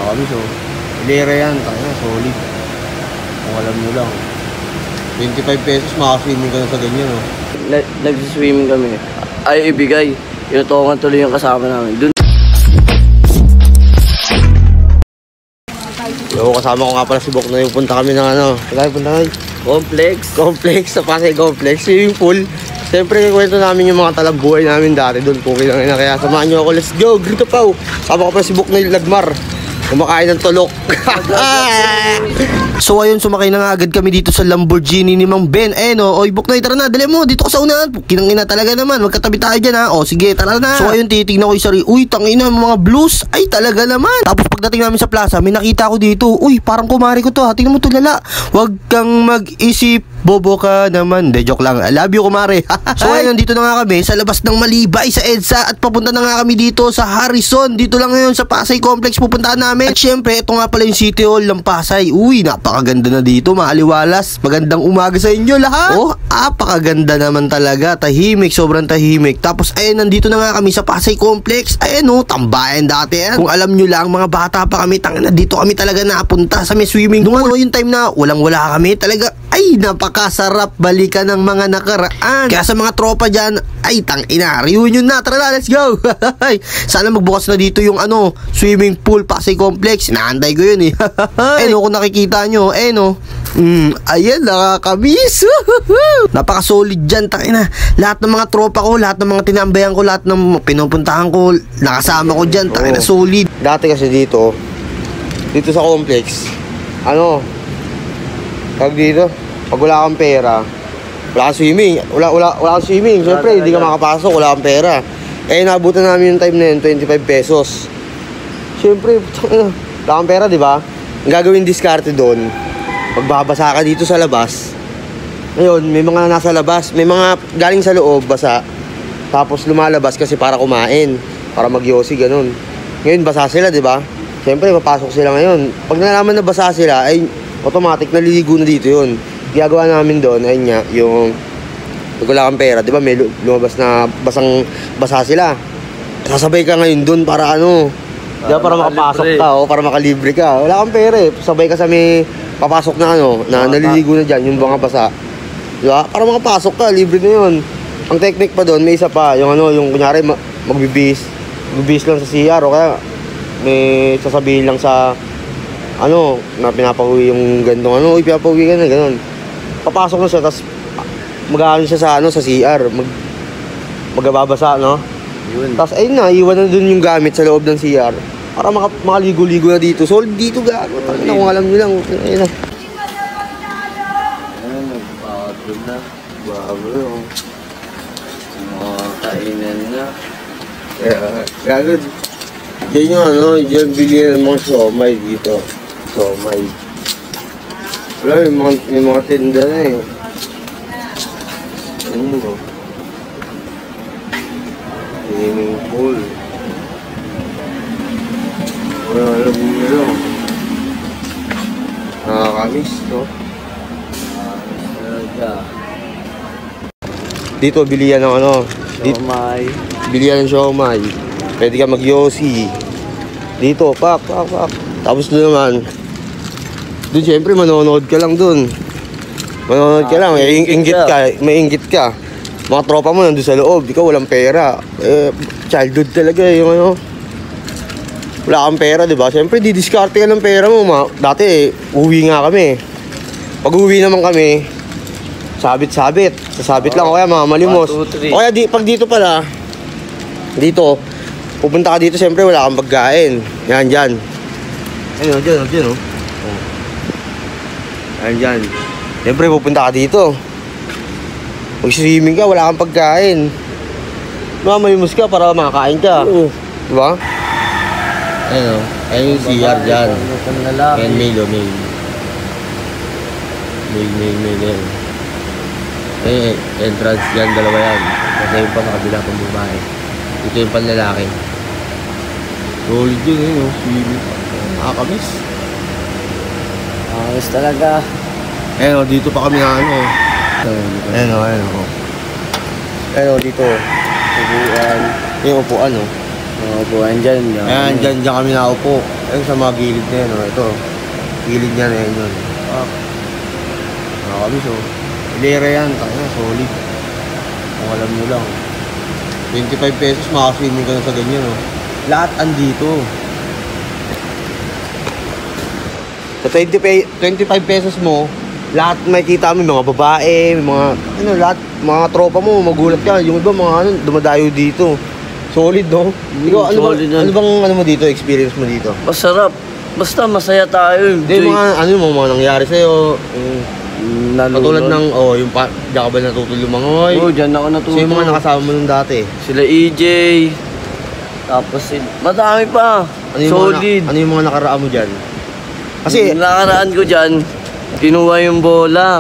Nakakami so. Hilera yan, kaya solid. Kung alam nyo lang. 25 pesos, makaswimming ka na sa ganyan, no? Nagsiswimming kami. Ay, ibigay. Inutungan tuloy yung kasama namin. Dun. Yo, kasama ko nga pala si Bok na yung punta kami ng ano. Kaya punta kami? Complex, sa Pasay Complex. Swimming pool. Siyempre, kwento namin yung mga talabuhay namin dati doon. Puki lang ina. Kaya samahan nyo ako. Let's go! Grito pa! Sama ko pala si Bok na yung Lagmar. Kumakain ng tulok. So ayun, sumakay na nga agad kami dito sa Lamborghini ni Mang Ben. No, oy Boknoy, tara na, dali mo, dito ka sa unahan. Kinangina talaga naman, magkatabi tayo dyan ha. O sige, tara na. So ayun, titignan ko yung sarili. Uy, tangina, mga blues. Ay, talaga naman. Tapos pagdating namin sa plaza, may nakita ko dito. Uy, parang kumari ko to ha. Tingnan mo to, lala. Huwag kang mag-isip, bobo ka naman. De, joke lang. I love you, kumari. So ayun, nandito na nga kami sa labas ng Malibay sa EDSA. At papunta na nga kami dito sa Harrison. Dito lang ngayon sa Pasay Complex pupuntahan namin. At syempre, ito nga pala yung City Hall ng Pasay. Uy, napakaganda na dito, maaliwalas. Magandang umaga sa inyo lahat. Oh, napakaganda naman talaga. Tahimik, sobrang tahimik. Tapos ayun, nandito na nga kami sa Pasay Complex. Ayun oh, tambayan dati yan. Kung alam nyo lang, mga bata pa kami, tangina, dito kami talaga napunta sa may swimming. Nung ano yung time na walang-wala kami, talaga, ay, napakasarap balikan ng mga nakaraan. Kaya sa mga tropa dyan, ay, tangina, reunion na. Tara na, let's go. Sana magbukas na dito yung ano, swimming pool, Pasay Complex. Naantay ko yun eh. No, kung nakikita nyo, no. Ayan, nakakamiss. Napaka-solid dyan, tangina. Lahat ng mga tropa ko, lahat ng mga tinambayan ko, lahat ng pinupuntahan ko, nakasama ko dyan, tangina, solid. Dati kasi dito sa complex, ano, pag dito, pag wala kang pera, wala kang swimming, wala kang swimming, syempre, hindi ka makapasok, wala kang pera. Nabutan namin yung time na yun, 25 pesos. Syempre, wala kang pera, di ba? Ang gagawin diskarte doon, magbabasa ka dito sa labas. Ngayon, may mga nasa labas, may mga galing sa loob, basa. Tapos lumalabas kasi para kumain, para magyosi, ganun. Ngayon, basa sila, di ba? Syempre, mapasok sila ngayon. Pag nalaman na basa sila, ay automatic, naliligo na dito yun. Ginagawa namin doon, ayun nga, yung pag wala kang pera, di ba, may lumabas na basa sila. Sasabay ka ngayon doon para ano, di ba, para makapasok ka, o para makalibre ka. Wala kang pera eh, sabay ka sa may papasok na ano, na naliligo na dyan, yung mga basa. Di ba, para makapasok ka, libre na yun. Ang technique pa doon, may isa pa, yung ano, yung kunyari, magbibis lang sa CR, o kaya may sasabihin lang sa ano, na pinapawi yung gandong ano, pinapawi ka na, gano'n. Papasok na siya, tapos mag-ano siya sa ano, sa CR, magbabasa, no? Tapos ayun na, iwan na dun yung gamit sa loob ng CR para makaligo-ligo na dito. So, dito gago, tangina, kung alam nyo lang, ayun na. Ayun, nagpakatod na. Bago yun. Mga kainan na. Gago. Yan yung ano, yan bilhin ng mga somay dito. Somay. Wala, may mga tinda na eh. Ano mo? Swimming pool. Wala, alam mo nyo. Nakakamiss, no? Dito, bilihan ng ano? Siomay. Bilihan ng siomay. Pwede ka mag-yosi. Dito, pak. Tapos doon naman, doon syempre manonood ka lang doon. Manonood ka lang, may inggit ka. Mga tropa mo nandun sa loob, ikaw walang pera. Childhood talaga yung ano. Wala kang pera, di ba? Syempre, didiskarte ka ng pera mo. Dati, uwi nga kami. Pag uwi naman kami, sabit-sabit. Sasabit lang, o kaya mamalimos. O kaya pag dito pala, dito, pupunta ka dito, syempre wala kang pagkain. Yan, dyan. Ayun, dyan, oh. Ayun, dyan. Syempre, pupunta ka dito. Mag-swimming ka, wala kang pagkain. Mamalimos ka para makakain ka. Diba? Ayun, oh. Ayun yung CR dyan. Ayun, mail. Mail. Ayun, entrance dyan, dalawa yan. Kasi yung pa sa kabila pang babae. Ito yung panlalaki. Solid yun eh, no? Swimming. Nakakamiss. Nakakamiss talaga. Ayun, dito pa kami na ano. Ayun. Ayun, dito. Upuan. Yung upuan, no? Upuan dyan. Ayan, dyan kami naupo. Ayun sa mga gilid na yan, oh. Ito. Gilid niya na yan yun. Kami, so. Hilera yan, kaya solid. Kung alam nyo lang. 25 pesos, makaswimming ka na sa ganyan, oh. Lahat andito. Sa 25 pesos mo, lahat makikita mo, mga babae, mga, ano, lahat, mga tropa mo, magulat ka. Yung iba, mga, ano, dumadayo dito. Solid, no? Ikaw, ano bang, ano mo dito, experience mo dito? Masarap. Basta masaya tayo. Hindi, mga nangyari sa'yo. Katulad ng, yung diyan ka ba natutol yung mga, Oo, dyan ako natutol. So, yung mga nakasama mo nung dati? Sila EJ. Tapos, madami pa. Solid. Ano yung mga nakaraan mo dyan? Kasi, yung nakaraan ko dyan, kinuha yung bola.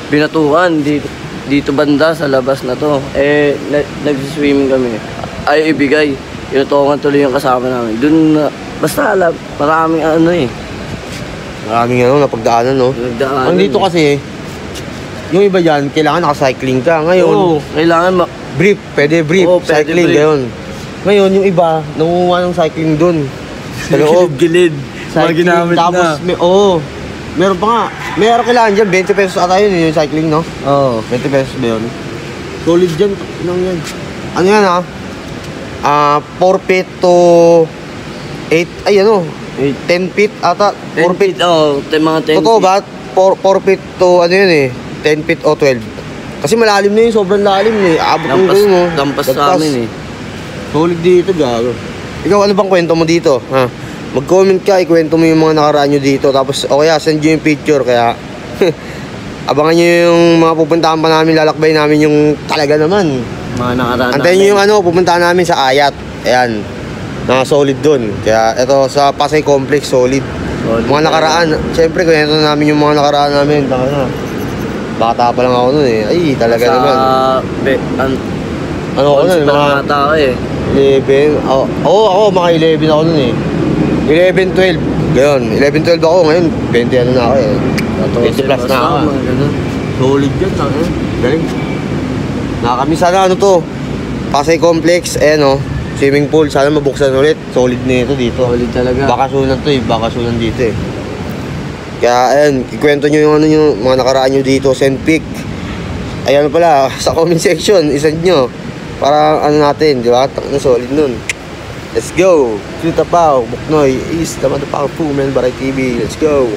Binatuhan. Dito banda sa labas na to. Nagsiswimming kami. Ay, ibigay. Inutungan tuloy yung kasama namin. Doon, basta alam, maraming ano eh. Maraming ano, napagdaanan, no? Nagdaanan. Ang dito kasi, yung iba dyan, kailangan nakacycling ka. Ngayon, Oo, kailangan brief, pwede brief, Oo, pwede cycling, brief. gayon. Ngayon, yung iba, nangunguha ng cycling dun. Sa loob. Gilid. Mga Cycling, ginamit tapos, na. meron pa nga. Meron kailangan dyan, 20 pesos ata yun, yung cycling, no? Oo. 20 pesos ba yun? Solid dyan, nang yan. Ano yan, ha? 4 feet to 8, ay ano, 10 feet ata, 4 feet. Oo, mga 10 Totoo feet. ba? 4 feet to ano yun eh, 10 feet o 12. Kasi malalim na yun, sobrang lalim eh. Abot mo Lampas, yun, no? lampas sa amin eh. Solid dito, gago. Ikaw, ano bang kwento mo dito? Ha? Mag-comment ka, ikwento mo yung mga nakaraan nyo dito. Tapos, o kaya, send nyo yung picture. Kaya, abangan nyo yung mga pupuntahan pa namin, lalakbay namin yung talaga naman. Mga nakaraan Antayin nyo yung ano, pupuntahan namin sa Ayat. Ayan. Solid dun. Kaya, ito, sa Pasay Complex, solid. Mga nakaraan. Siyempre, kwento namin yung mga nakaraan namin. Bata pa lang ako nun eh. Ay, talaga naman. Ano ako nun? Mga bata ako eh. 11. Ako, mga 11 ako nun eh. 11, 12. Gayon. 11, 12 ako. Ngayon, 20 ano na ako eh. 20 plus na ako. Solid yun. Galing. Nakakami sana ano to. Pasay Complex. Swimming pool. Sana mabuksan ulit. Solid na ito dito. Solid talaga. Bakasunan to eh. Bakasunan dito eh. Kaya ayan, ikwento nyo yung ano nyo, mga nakaraan nyo dito, send pic. Ayan pala, sa comment section, isend nyo. Para ano natin, di ba? Solid nun. Let's go! Chuta Pao, Buknoy, is the motherfucker man, Baray TV. Let's go!